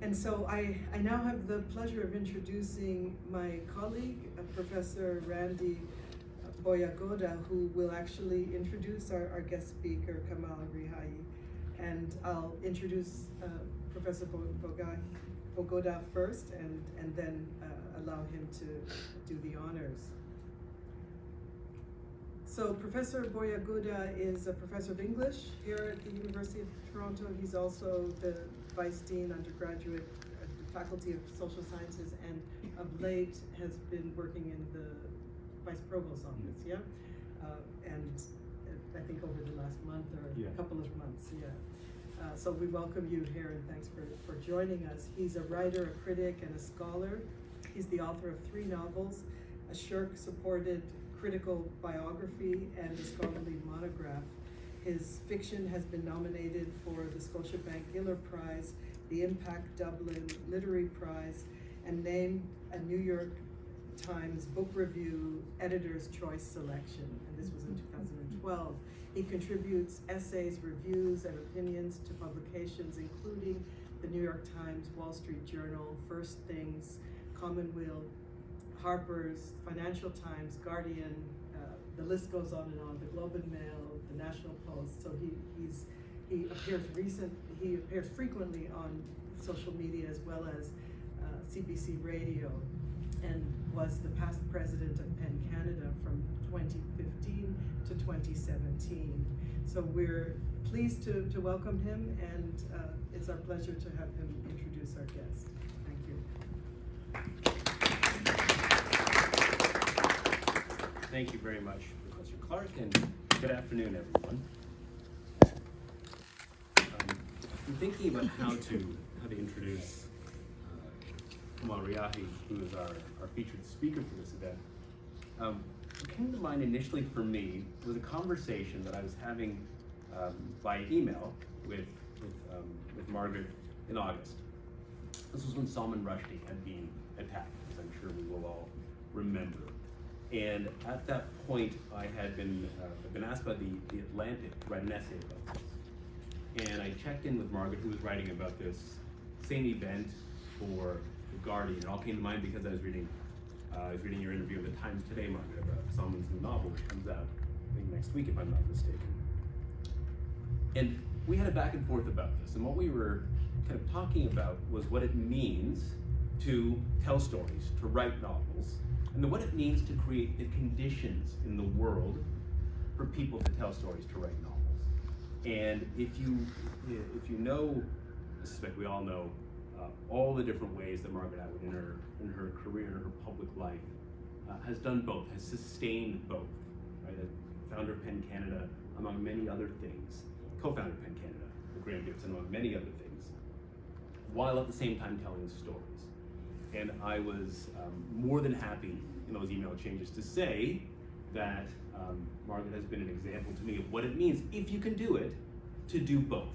And so I now have the pleasure of introducing my colleague, Professor Randy Boyagoda, who will actually introduce our guest speaker, Kamal Riahi. And I'll introduce Professor Boyagoda first, and then allow him to do the honors. So Professor Boyagoda is a professor of English here at the University of Toronto. He's also the Vice Dean, undergraduate at the Faculty of Social Sciences, and of late has been working in the Vice Provost's office, yeah? And I think over the last month or a couple of months, yeah. So we welcome you here and thanks for joining us. He's a writer, a critic, and a scholar. He's the author of 3 novels, a Shirk-supported critical biography, and a scholarly monograph. His fiction has been nominated for the Scotiabank Giller Prize, the Impact Dublin Literary Prize, and named a New York Times Book Review Editor's Choice Selection, and this was in 2012. He contributes essays, reviews, and opinions to publications including the New York Times, Wall Street Journal, First Things, Commonweal, Harper's, Financial Times, Guardian, the list goes on and on, the Globe and Mail, the National Post. So he appears frequently on social media as well as CBC Radio, and was the past president of PEN Canada from 2015 to 2017. So we're pleased to welcome him, and it's our pleasure to have him introduce our guest. Thank you. Thank you very much, Professor Clark, and good afternoon, everyone. I'm thinking about how to introduce Kamal Riahi, who is our featured speaker for this event. What came to mind initially for me was a conversation that I was having by email with Margaret in August. This was when Salman Rushdie had been attacked, as I'm sure we will all remember. And at that point, I had been asked by the Atlantic to write an essay about this. And I checked in with Margaret, who was writing about this same event for The Guardian. It all came to mind because I was reading your interview in the Times today, Margaret, about Salman's new novel, which comes out, I think, next week, if I'm not mistaken. And we had a back and forth about this, and what we were kind of talking about was what it means to tell stories, to write novels, and then what it means to create the conditions in the world for people to tell stories, to write novels. And if you know, I suspect we all know, all the different ways that Margaret Atwood in her career, in her public life, has done both, has sustained both, right? As founder of PEN Canada, among many other things, co-founder of PEN Canada, with Graham Gibson, among many other things, while at the same time telling stories. And I was more than happy in those email exchanges to say that Margaret has been an example to me of what it means, if you can do it, to do both.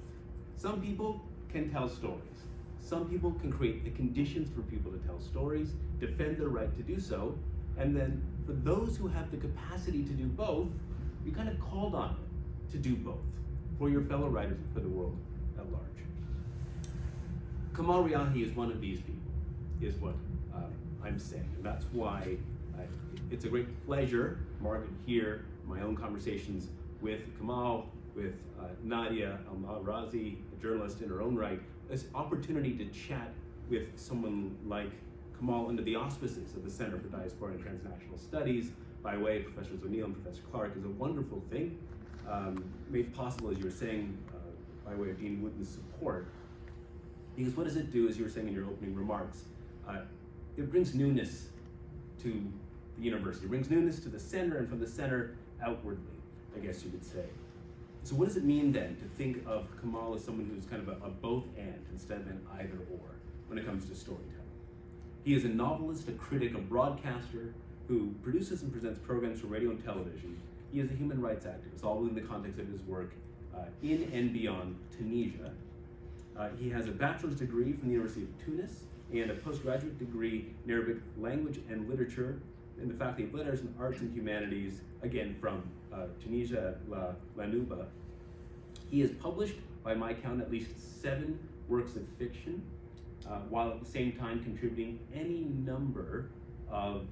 Some people can tell stories. Some people can create the conditions for people to tell stories, defend their right to do so, and then for those who have the capacity to do both, you kind of called on them to do both for your fellow writers and for the world at large. Kamal Riahi is one of these people, is what I'm saying. And that's why it's a great pleasure, Margaret, here, my own conversations with Kamal, with Nadia Al-Razi, a journalist in her own right, this opportunity to chat with someone like Kamal under the auspices of the Center for Diaspora and Transnational Studies by way of Professors O'Neill and Professor Clark is a wonderful thing, made possible, as you were saying, by way of Dean Wooden's support. Because what does it do, as you were saying in your opening remarks, it brings newness to the university. It brings newness to the center, and from the center outwardly, I guess you could say. So what does it mean then to think of Kamal as someone who's kind of a both and instead of an either or when it comes to storytelling? He is a novelist, a critic, a broadcaster who produces and presents programs for radio and television. He is a human rights activist, all within the context of his work in and beyond Tunisia. He has a bachelor's degree from the University of Tunis and a postgraduate degree in Arabic language and literature in the Faculty of Letters and Arts and Humanities, again from Tunisia, La Nouba. He has published, by my count, at least 7 works of fiction, while at the same time contributing any number of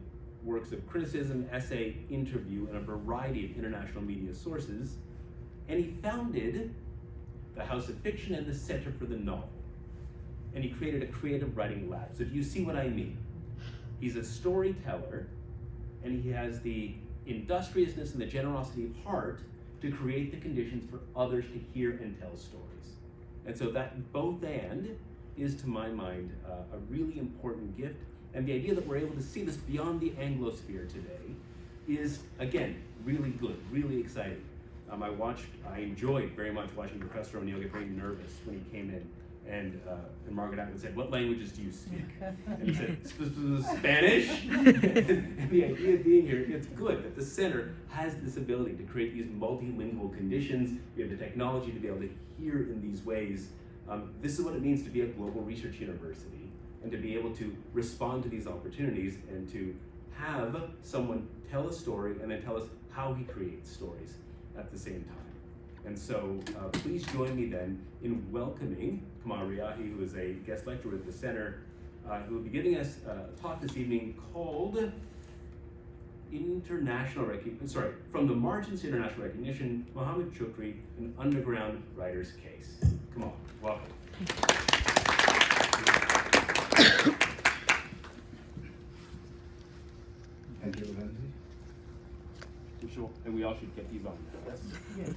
works of criticism, essay, interview, and a variety of international media sources. And he founded the House of Fiction and the Center for the Novel. And he created a creative writing lab. So do you see what I mean? He's a storyteller, and he has the industriousness and the generosity of heart to create the conditions for others to hear and tell stories. And so that both and is, to my mind, a really important gift. And the idea that we're able to see this beyond the Anglosphere today is, again, really good, really exciting. I enjoyed very much watching Professor O'Neill get very nervous when he came in, and Margaret Atwood said, "What languages do you speak?" And he said, "Spanish." And the idea being here, it's good that the center has this ability to create these multilingual conditions. We have the technology to be able to hear in these ways. This is what it means to be a global research university, and to be able to respond to these opportunities and to have someone tell a story and then tell us how he creates stories at the same time. And so please join me then in welcoming Kamal Riahi, who is a guest lecturer at the center, who will be giving us a talk this evening called From the Margins to International Recognition, Mohammed Chukri, An Underground Writer's Case. Kamal, welcome. Thank you, Lindsay. And we all should get these on. Yes.